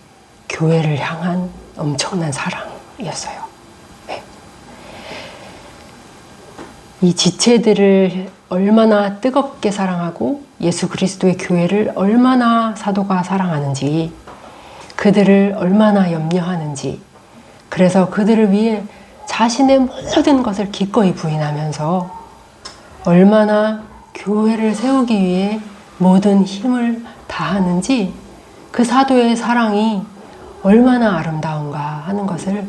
교회를 향한 엄청난 사랑이었어요. 네. 이 지체들을 얼마나 뜨겁게 사랑하고 예수 그리스도의 교회를 얼마나 사도가 사랑하는지, 그들을 얼마나 염려하는지, 그래서 그들을 위해 자신의 모든 것을 기꺼이 부인하면서 얼마나 교회를 세우기 위해 모든 힘을 다하는지, 그 사도의 사랑이 얼마나 아름다운가 하는 것을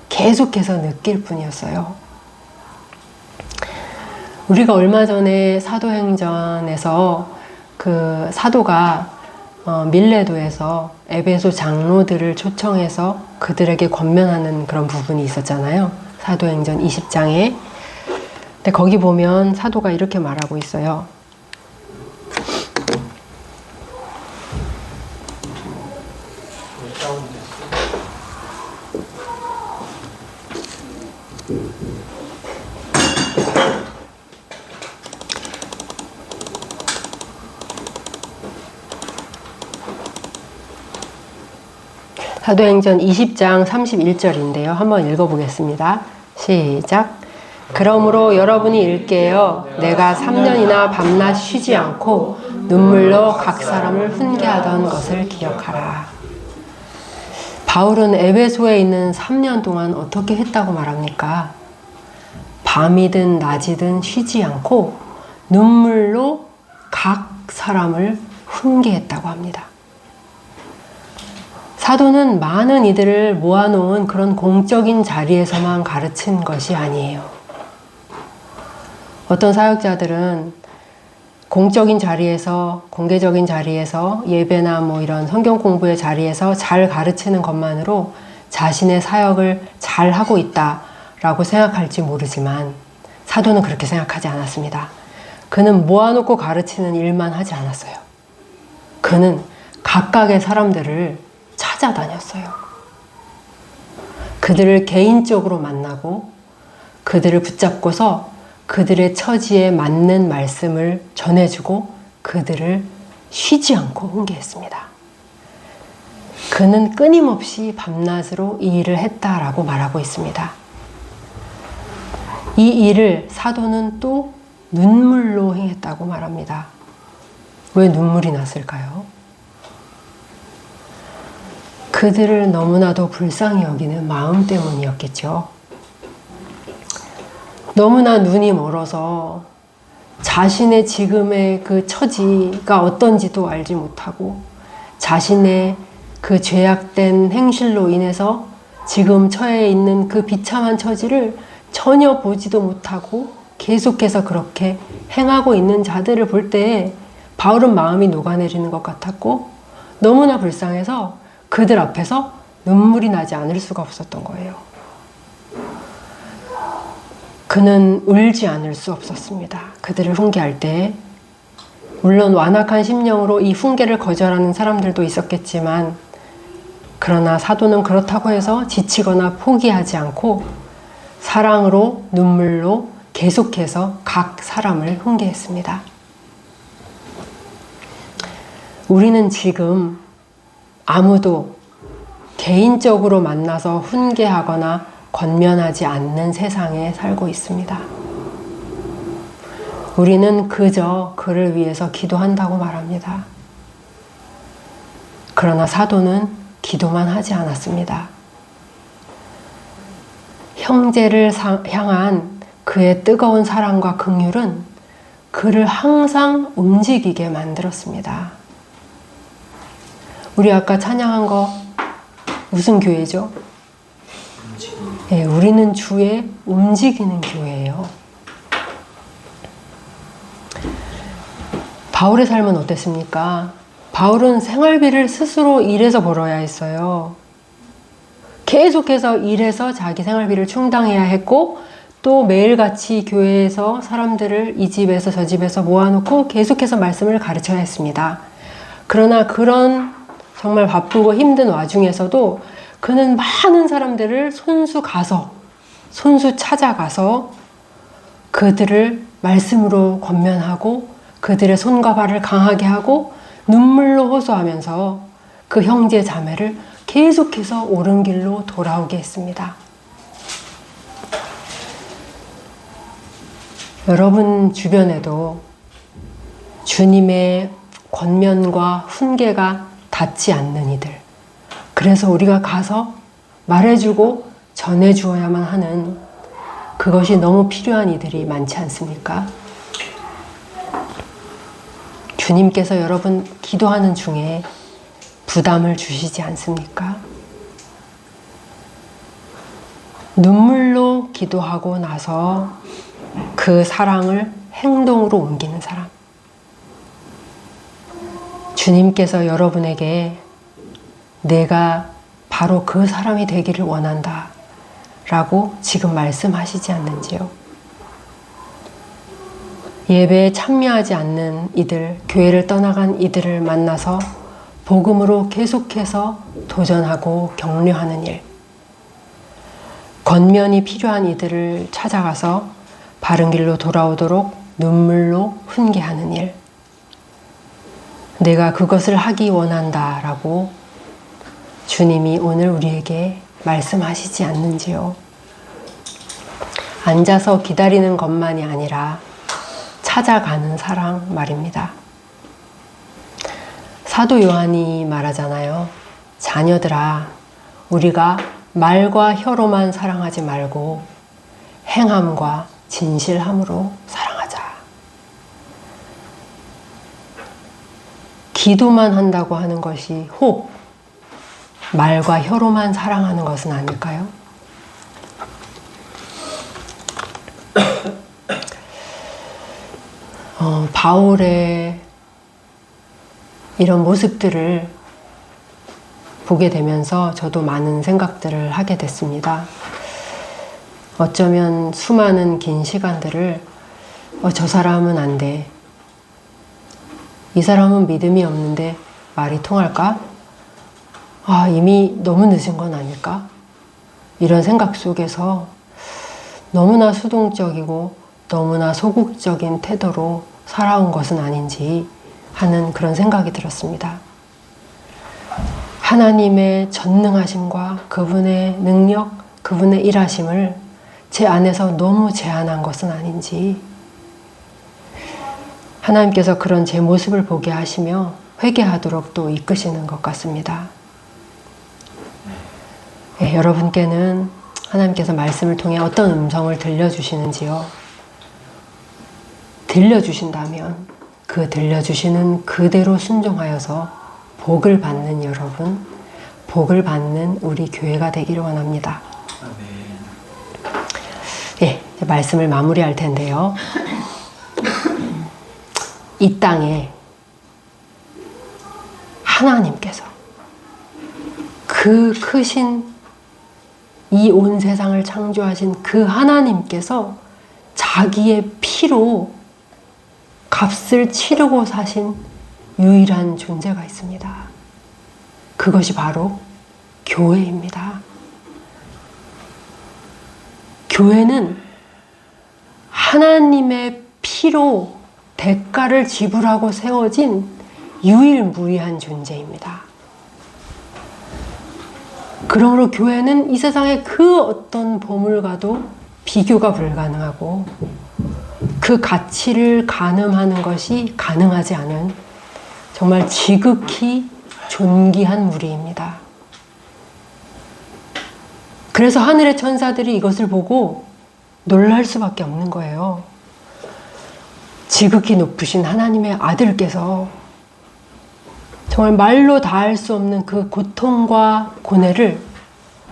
계속해서 느낄 뿐이었어요. 우리가 얼마 전에 사도행전에서 그 사도가 밀레도에서 에베소 장로들을 초청해서 그들에게 권면하는 그런 부분이 있었잖아요. 사도행전 20장에. 근데 거기 보면 사도가 이렇게 말하고 있어요. 사도행전 20장 31절인데요. 한번 읽어보겠습니다. 시작. 그러므로 여러분이 읽게요. 내가 3년이나 밤낮 쉬지 않고 눈물로 각 사람을 훈계하던 것을 기억하라. 바울은 에베소에 있는 3년 동안 어떻게 했다고 말합니까? 밤이든 낮이든 쉬지 않고 눈물로 각 사람을 훈계했다고 합니다. 사도는 많은 이들을 모아놓은 그런 공적인 자리에서만 가르친 것이 아니에요. 어떤 사역자들은 공적인 자리에서, 공개적인 자리에서, 예배나 뭐 이런 성경 공부의 자리에서 잘 가르치는 것만으로 자신의 사역을 잘 하고 있다라고 생각할지 모르지만, 사도는 그렇게 생각하지 않았습니다. 그는 모아놓고 가르치는 일만 하지 않았어요. 그는 각각의 사람들을 찾아다녔어요. 그들을 개인적으로 만나고 그들을 붙잡고서 그들의 처지에 맞는 말씀을 전해주고 그들을 쉬지 않고 훈계했습니다. 그는 끊임없이 밤낮으로 이 일을 했다라고 말하고 있습니다. 이 일을 사도는 또 눈물로 행했다고 말합니다. 왜 눈물이 났을까요? 그들을 너무나도 불쌍히 여기는 마음 때문이었겠죠. 너무나 눈이 멀어서 자신의 지금의 그 처지가 어떤지도 알지 못하고 자신의 그 죄악된 행실로 인해서 지금 처해 있는 그 비참한 처지를 전혀 보지도 못하고 계속해서 그렇게 행하고 있는 자들을 볼 때에 바울은 마음이 녹아내리는 것 같았고 너무나 불쌍해서 그들 앞에서 눈물이 나지 않을 수가 없었던 거예요. 그는 울지 않을 수 없었습니다. 그들을 훈계할 때. 물론 완악한 심령으로 이 훈계를 거절하는 사람들도 있었겠지만 그러나 사도는 그렇다고 해서 지치거나 포기하지 않고 사랑으로 눈물로 계속해서 각 사람을 훈계했습니다. 우리는 지금 아무도 개인적으로 만나서 훈계하거나 권면하지 않는 세상에 살고 있습니다. 우리는 그저 그를 위해서 기도한다고 말합니다. 그러나 사도는 기도만 하지 않았습니다. 형제를 향한 그의 뜨거운 사랑과 긍휼은 그를 항상 움직이게 만들었습니다. 우리 아까 찬양한 거 무슨 교회죠? 네, 우리는 주의 움직이는 교회예요. 바울의 삶은 어땠습니까? 바울은 생활비를 스스로 일해서 벌어야 했어요. 계속해서 일해서 자기 생활비를 충당해야 했고 또 매일같이 교회에서 사람들을 이 집에서 저 집에서 모아놓고 계속해서 말씀을 가르쳐야 했습니다. 그러나 그런 정말 바쁘고 힘든 와중에서도 그는 많은 사람들을 손수 찾아가서 그들을 말씀으로 권면하고 그들의 손과 발을 강하게 하고 눈물로 호소하면서 그 형제 자매를 계속해서 옳은 길로 돌아오게 했습니다. 여러분 주변에도 주님의 권면과 훈계가 닿지 않는 이들, 그래서 우리가 가서 말해주고 전해주어야만 하는 그것이 너무 필요한 이들이 많지 않습니까? 주님께서 여러분 기도하는 중에 부담을 주시지 않습니까? 눈물로 기도하고 나서 그 사랑을 행동으로 옮기는 사람. 주님께서 여러분에게 내가 바로 그 사람이 되기를 원한다 라고 지금 말씀하시지 않는지요? 예배에 참여하지 않는 이들, 교회를 떠나간 이들을 만나서 복음으로 계속해서 도전하고 격려하는 일, 권면이 필요한 이들을 찾아가서 바른 길로 돌아오도록 눈물로 훈계하는 일, 내가 그것을 하기 원한다 라고 주님이 오늘 우리에게 말씀하시지 않는지요? 앉아서 기다리는 것만이 아니라 찾아가는 사랑 말입니다. 사도 요한이 말하잖아요. 자녀들아, 우리가 말과 혀로만 사랑하지 말고 행함과 진실함으로 사랑하자. 기도만 한다고 하는 것이 혹 말과 혀로만 사랑하는 것은 아닐까요? 바울의 이런 모습들을 보게 되면서 저도 많은 생각들을 하게 됐습니다. 어쩌면 수많은 긴 시간들을 저 사람은 안 돼. 이 사람은 믿음이 없는데 말이 통할까? 이미 너무 늦은 건 아닐까? 이런 생각 속에서 너무나 수동적이고 너무나 소극적인 태도로 살아온 것은 아닌지 하는 그런 생각이 들었습니다. 하나님의 전능하심과 그분의 능력, 그분의 일하심을 제 안에서 너무 제한한 것은 아닌지, 하나님께서 그런 제 모습을 보게 하시며 회개하도록 또 이끄시는 것 같습니다. 여러분께는 하나님께서 말씀을 통해 어떤 음성을 들려주시는지요. 들려주신다면 그 들려주시는 그대로 순종하여서 복을 받는 여러분, 복을 받는 우리 교회가 되기를 원합니다. 예, 이제 말씀을 마무리할 텐데요. 이 땅에 하나님께서 그 크신 이 온 세상을 창조하신 그 하나님께서 자기의 피로 값을 치르고 사신 유일한 존재가 있습니다. 그것이 바로 교회입니다. 교회는 하나님의 피로 대가를 지불하고 세워진 유일무이한 존재입니다. 그러므로 교회는 이 세상의 그 어떤 보물과도 비교가 불가능하고 그 가치를 가늠하는 것이 가능하지 않은 정말 지극히 존귀한 무리입니다. 그래서 하늘의 천사들이 이것을 보고 놀랄 수밖에 없는 거예요. 지극히 높으신 하나님의 아들께서 정말 말로 다할 수 없는 그 고통과 고뇌를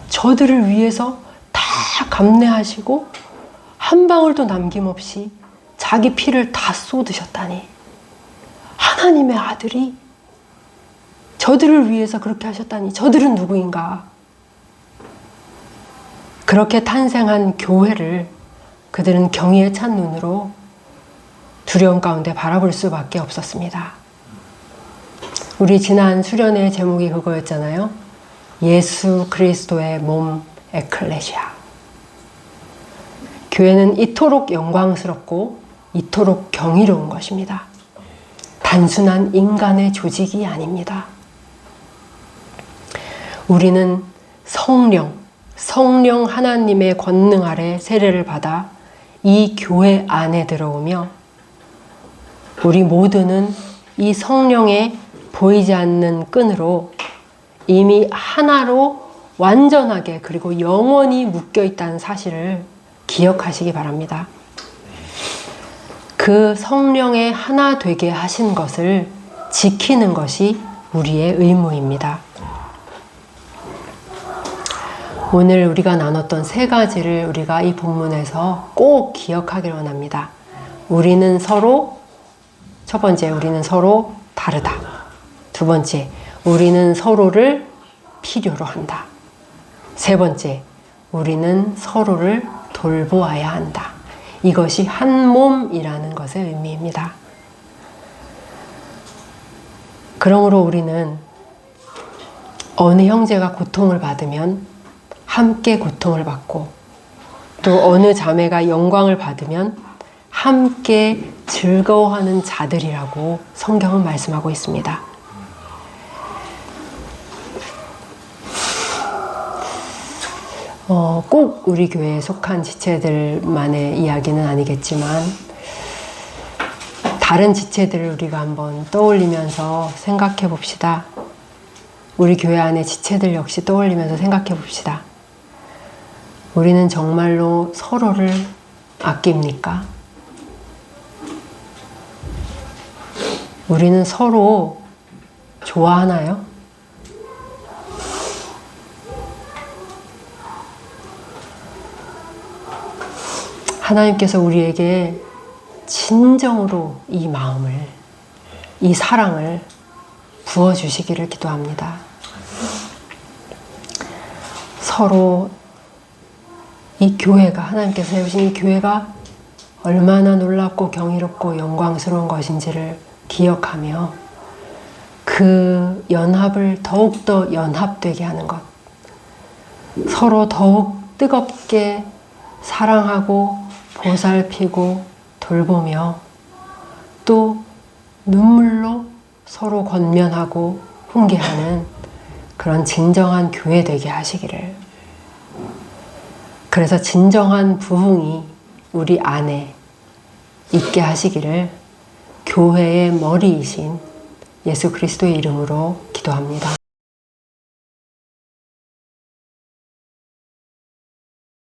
저들을 위해서 다 감내하시고 한 방울도 남김없이 자기 피를 다 쏟으셨다니, 하나님의 아들이 저들을 위해서 그렇게 하셨다니 저들은 누구인가? 그렇게 탄생한 교회를 그들은 경의에 찬 눈으로 두려움 가운데 바라볼 수밖에 없었습니다. 우리 지난 수련회 제목이 그거였잖아요. 예수 그리스도의 몸 에클레시아. 교회는 이토록 영광스럽고 이토록 경이로운 것입니다. 단순한 인간의 조직이 아닙니다. 우리는 성령 하나님의 권능 아래 세례를 받아 이 교회 안에 들어오며 우리 모두는 이 성령의 보이지 않는 끈으로 이미 하나로 완전하게 그리고 영원히 묶여 있다는 사실을 기억하시기 바랍니다. 그 성령의 하나 되게 하신 것을 지키는 것이 우리의 의무입니다. 오늘 우리가 나눴던 세 가지를 우리가 이 본문에서 꼭 기억하기를 원합니다. 우리는 서로, 첫 번째, 우리는 서로 다르다. 두 번째, 우리는 서로를 필요로 한다. 세 번째, 우리는 서로를 돌보아야 한다. 이것이 한 몸이라는 것의 의미입니다. 그러므로 우리는 어느 형제가 고통을 받으면 함께 고통을 받고, 또 어느 자매가 영광을 받으면 함께 즐거워하는 자들이라고 성경은 말씀하고 있습니다. 꼭 우리 교회에 속한 지체들만의 이야기는 아니겠지만 다른 지체들을 우리가 한번 떠올리면서 생각해 봅시다. 우리 교회 안에 지체들 역시 떠올리면서 생각해 봅시다. 우리는 정말로 서로를 아낍니까? 우리는 서로 좋아하나요? 하나님께서 우리에게 진정으로 이 마음을, 이 사랑을 부어주시기를 기도합니다. 서로 이 교회가, 하나님께서 세우신 이 교회가 얼마나 놀랍고 경이롭고 영광스러운 것인지를 기억하며 그 연합을 더욱더 연합되게 하는 것, 서로 더욱 뜨겁게 사랑하고 보살피고 돌보며 또 눈물로 서로 권면하고 훈계하는 그런 진정한 교회 되게 하시기를, 그래서 진정한 부흥이 우리 안에 있게 하시기를 교회의 머리이신 예수 그리스도의 이름으로 기도합니다.